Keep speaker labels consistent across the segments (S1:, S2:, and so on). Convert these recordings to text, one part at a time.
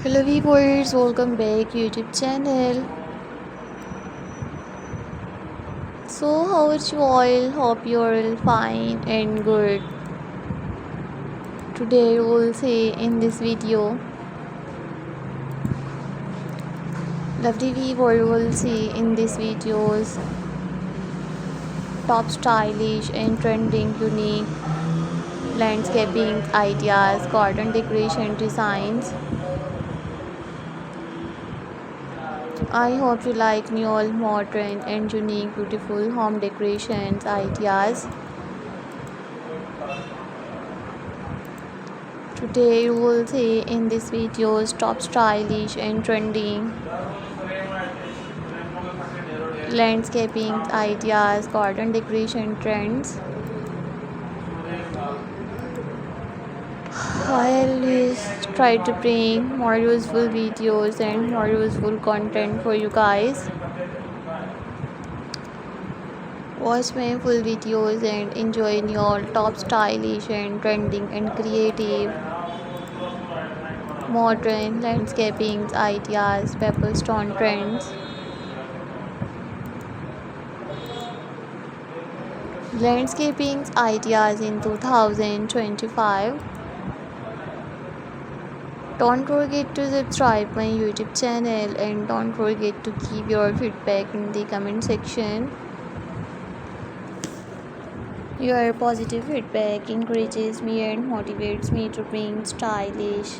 S1: Hello viewers, welcome back YouTube channel. So how are you all? Hope you're all fine and good. Today we'll see in this video. Lovely viewer will see in this videos top stylish and trending unique landscaping ideas, garden decoration designs. I hope you like new, modern and unique beautiful home decorations ideas. Today you will see in this videos top stylish and trending landscaping ideas, garden decoration trends. I always try to bring more useful videos and more useful content for you guys. Watch my full videos and enjoy your top stylish and trending and creative modern landscaping ideas, pebblestone trends. Landscaping ideas in 2025. Don't forget to subscribe my YouTube channel and don't forget to give your feedback in the comment section. Your positive feedback encourages me and motivates me to bring stylish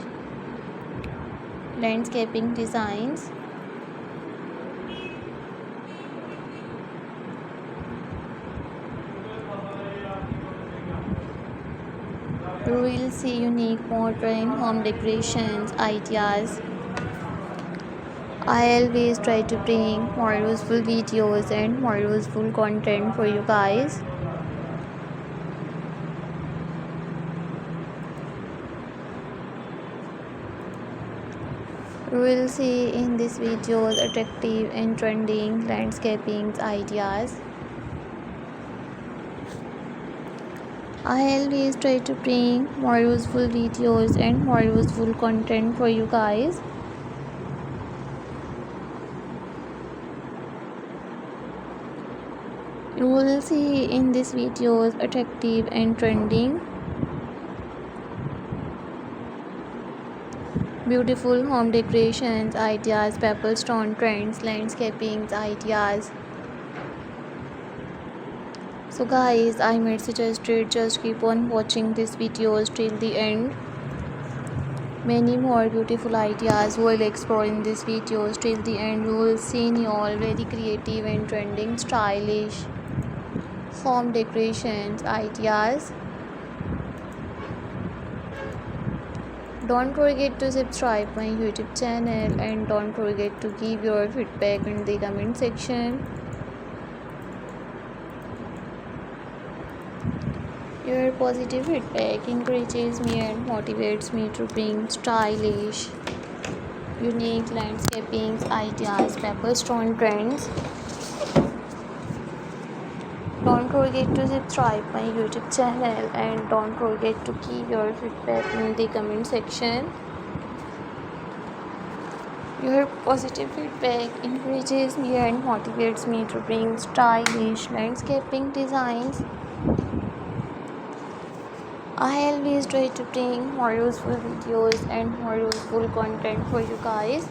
S1: landscaping designs. You will see unique modern home decorations ideas. I always try to bring more useful videos and more useful content for you guys. You will see in this videos attractive and trending landscaping ideas. I always try to bring more useful videos and more useful content for you guys. You will see in these videos attractive and trending beautiful home decorations ideas, pebblestone trends, landscaping ideas. So guys, I might suggested just keep on watching these videos till the end. Many more beautiful ideas will explore in these videos till the end. You will see all very creative and trending stylish home decorations ideas. Don't forget to subscribe my YouTube channel and don't forget to give your feedback in the comment section. Your positive feedback encourages me and motivates me to bring stylish, unique landscaping ideas, pebblestone trends. Don't forget to subscribe my YouTube channel and don't forget to give your feedback in the comment section. Your positive feedback encourages me and motivates me to bring stylish landscaping designs. I always try to bring more useful videos and more useful content for you guys.